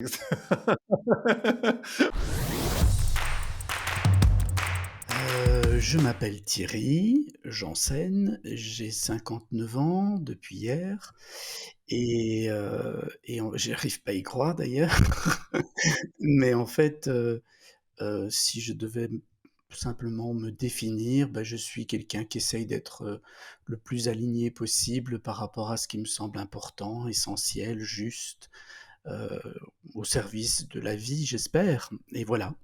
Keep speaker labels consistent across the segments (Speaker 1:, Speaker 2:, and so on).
Speaker 1: Je m'appelle Thierry, j'enseigne, j'ai 59 ans depuis hier et j'arrive pas à y croire d'ailleurs. Mais en fait, si je devais simplement me définir, bah, je suis quelqu'un qui essaye d'être, le plus aligné possible par rapport à ce qui me semble important, essentiel, juste, heu, au service de la vie, j'espère et voilà.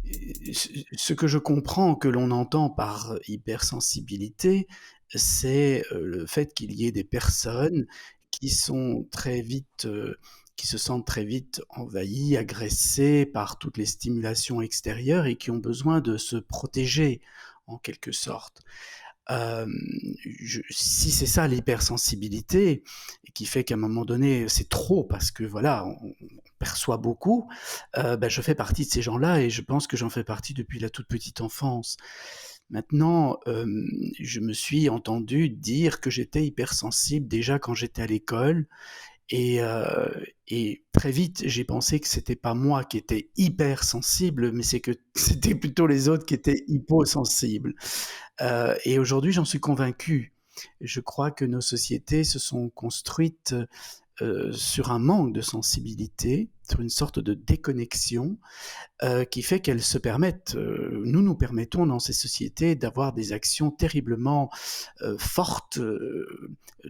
Speaker 1: Et ce que je comprends, que l'on entend par hypersensibilité, c'est, le fait qu'il y ait des personnes qui sont très vite, qui se sentent très vite envahies, agressées par toutes les stimulations extérieures et qui ont besoin de se protéger, en quelque sorte. Hem, je si c'est ça l'hypersensibilité et qui fait qu'à un moment donné, c'est trop parce que voilà, on perçoit beaucoup, bah, je fais partie de ces gens-là et je pense que j'en fais partie depuis la toute petite enfance. Maintenant, je me suis entendu dire que j'étais hypersensible déjà quand j'étais à l'école et très vite, j'ai pensé que c'était pas moi qui étais hypersensible, mais c'est que c'était plutôt les autres qui étaient hyposensibles. Et aujourd'hui, j'en suis convaincu. Je crois que nos sociétés se sont construites, sur un manque de sensibilité, sur une sorte de déconnexion, qui fait qu'elles se permettent, nous nous permettons dans ces sociétés d'avoir des actions terriblement, fortes,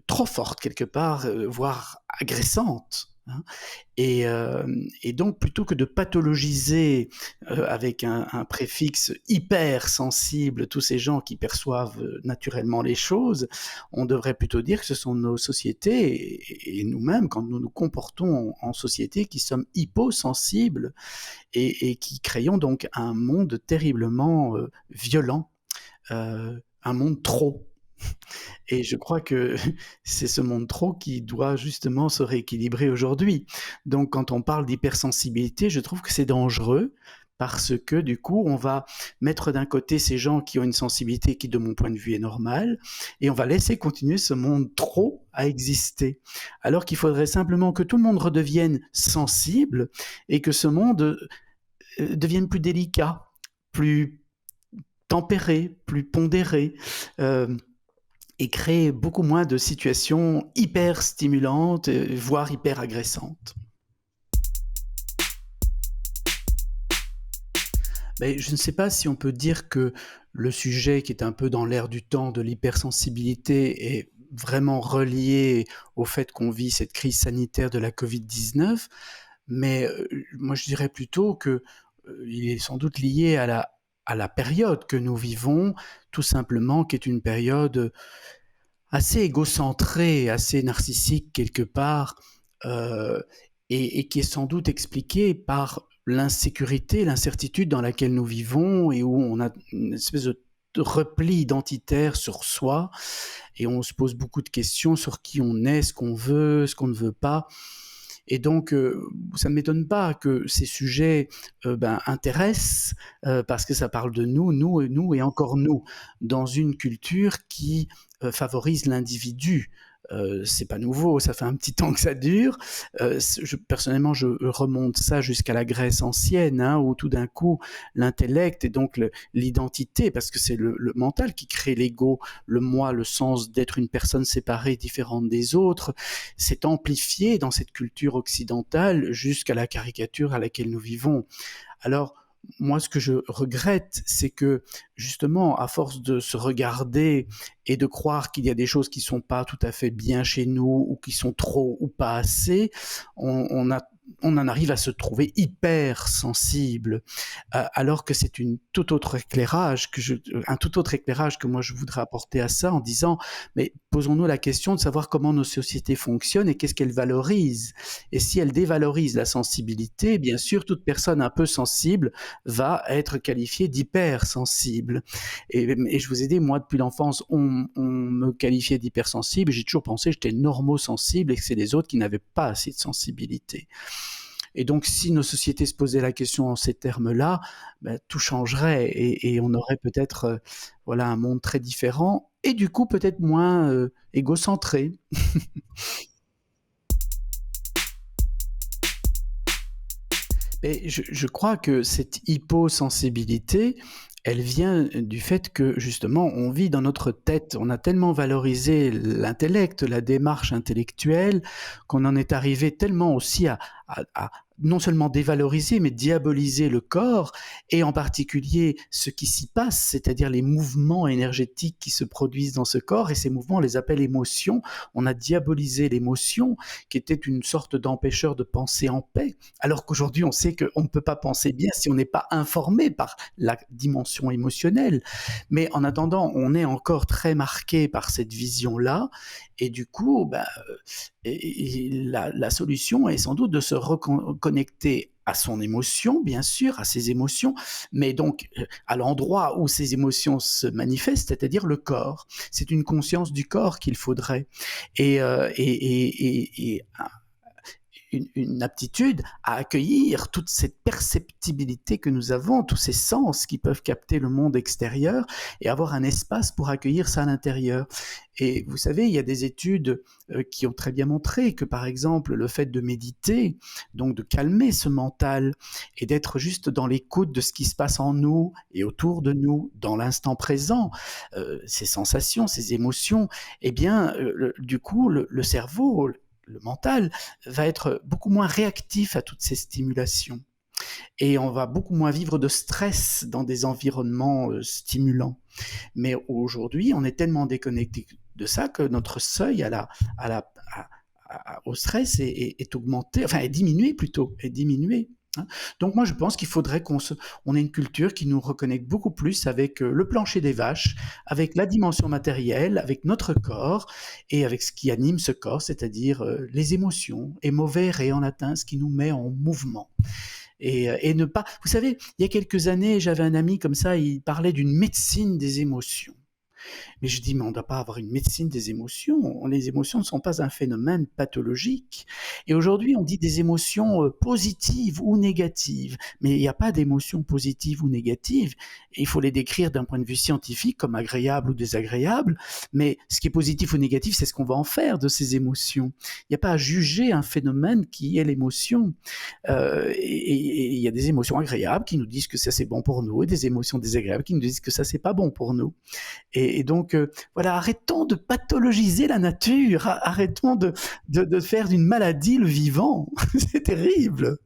Speaker 1: trop fortes quelque part, voire agressantes, hein. Et donc plutôt que de pathologiser, avec un préfixe hypersensible tous ces gens qui perçoivent, naturellement les choses, on devrait plutôt dire que ce sont nos sociétés et nous-mêmes, quand nous nous comportons en société, qui sommes hyposensibles et qui créons donc un monde terriblement, violent, un monde trop. Et je crois que c'est ce monde trop qui doit justement se rééquilibrer aujourd'hui. Donc quand on parle d'hypersensibilité, je trouve que c'est dangereux parce que du coup, on va mettre d'un côté ces gens qui ont une sensibilité qui, de mon point de vue, est normale, et on va laisser continuer ce monde trop à exister. Alors qu'il faudrait simplement que tout le monde redevienne sensible et que ce monde devienne plus délicat, plus tempéré, plus pondéré. Euh, et créer beaucoup moins de situations hyper stimulantes, voire hyper agressantes. Mais je ne sais pas si on peut dire que le sujet qui est un peu dans l'air du temps de l'hypersensibilité est vraiment relié au fait qu'on vit cette crise sanitaire de la Covid-19, mais moi je dirais plutôt que il est sans doute lié à la période que nous vivons, tout simplement, qui est une période assez égocentré, assez narcissique quelque part, heu et qui est sans doute expliqué par l'insécurité, l'incertitude dans laquelle nous vivons et où on a une espèce de repli identitaire sur soi et on se pose beaucoup de questions sur qui on est, ce qu'on veut, ce qu'on ne veut pas. Et donc, ça ne m'étonne pas que ces sujets, ben, intéressent, parce que ça parle de nous et encore nous, dans une culture qui, favorise l'individu. C'est pas nouveau, ça fait un petit temps que ça dure. Personnellement, je remonte ça jusqu'à la Grèce ancienne, hein, où tout d'un coup, l'intellect et donc l'identité, parce que c'est le mental qui crée l'ego, le moi, le sens d'être une personne séparée, différente des autres, s'est amplifié dans cette culture occidentale jusqu'à la caricature à laquelle nous vivons. Alors, moi, ce que je regrette, c'est que justement, à force de se regarder et de croire qu'il y a des choses qui sont pas tout à fait bien chez nous ou qui sont trop ou pas assez, on a on en arrive à se trouver hyper sensible, alors que c'est un tout autre éclairage que moi je voudrais apporter à ça en disant, mais posons-nous la question de savoir comment nos sociétés fonctionnent et qu'est-ce qu'elles valorisent. Et si elles dévalorisent la sensibilité, bien sûr, toute personne un peu sensible va être qualifiée d'hypersensible. Et je vous ai dit, moi, depuis l'enfance, on me qualifiait d'hypersensible. J'ai toujours pensé que j'étais normosensible et que c'est les autres qui n'avaient pas assez de sensibilité. Et donc, si nos sociétés se posaient la question en ces termes-là, ben, tout changerait et on aurait peut-être voilà, un monde très différent et du coup peut-être moins égocentré. Et je crois que cette hyposensibilité, elle vient du fait que justement on vit dans notre tête. On a tellement valorisé l'intellect, la démarche intellectuelle, qu'on en est arrivé tellement aussi à non seulement dévaloriser, mais diaboliser le corps et en particulier ce qui s'y passe, c'est-à-dire les mouvements énergétiques qui se produisent dans ce corps, et ces mouvements, on les appelle émotions. On a diabolisé l'émotion qui était une sorte d'empêcheur de penser en paix, alors qu'aujourd'hui on sait qu'on ne peut pas penser bien si on n'est pas informé par la dimension émotionnelle. Mais en attendant, on est encore très marqué par cette vision-là, et du coup, la solution est sans doute de se reconnecter à son émotion, bien sûr, à ses émotions, mais donc à l'endroit où ces émotions se manifestent, c'est-à-dire le corps. C'est une conscience du corps qu'il faudrait. Et une aptitude à accueillir toute cette perceptibilité que nous avons, tous ces sens qui peuvent capter le monde extérieur et avoir un espace pour accueillir ça à l'intérieur. Et vous savez, il y a des études qui ont très bien montré que, par exemple, le fait de méditer, donc de calmer ce mental et d'être juste dans l'écoute de ce qui se passe en nous et autour de nous, dans l'instant présent, ces sensations, ces émotions, eh bien, du coup, le cerveau, le mental, va être beaucoup moins réactif à toutes ces stimulations. Et on va beaucoup moins vivre de stress dans des environnements stimulants. Mais aujourd'hui, on est tellement déconnecté de ça que notre seuil à la, au stress est augmenté, enfin est diminué plutôt, est diminué. Hein. Donc moi je pense qu'il faudrait on ait une culture qui nous reconnecte beaucoup plus avec le plancher des vaches, avec la dimension matérielle, avec notre corps et avec ce qui anime ce corps, c'est-à-dire les émotions, et movere en latin, ce qui nous met en mouvement. Et ne pas... Vous savez, il y a quelques années, j'avais un ami comme ça, il parlait d'une médecine des émotions. Mais je dis, mais on ne doit pas avoir une médecine des émotions. Les émotions ne sont pas un phénomène pathologique. Et aujourd'hui, on dit des émotions positives ou négatives. Mais il n'y a pas d'émotions positives ou négatives. Et il faut les décrire d'un point de vue scientifique comme agréables ou désagréables. Mais ce qui est positif ou négatif, c'est ce qu'on va en faire de ces émotions. Il n'y a pas à juger un phénomène qui est l'émotion. Et il y a des émotions agréables qui nous disent que ça c'est bon pour nous, et des émotions désagréables qui nous disent que ça c'est pas bon pour nous. Et donc, voilà, arrêtons de pathologiser la nature, arrêtons de faire d'une maladie le vivant. C'est terrible.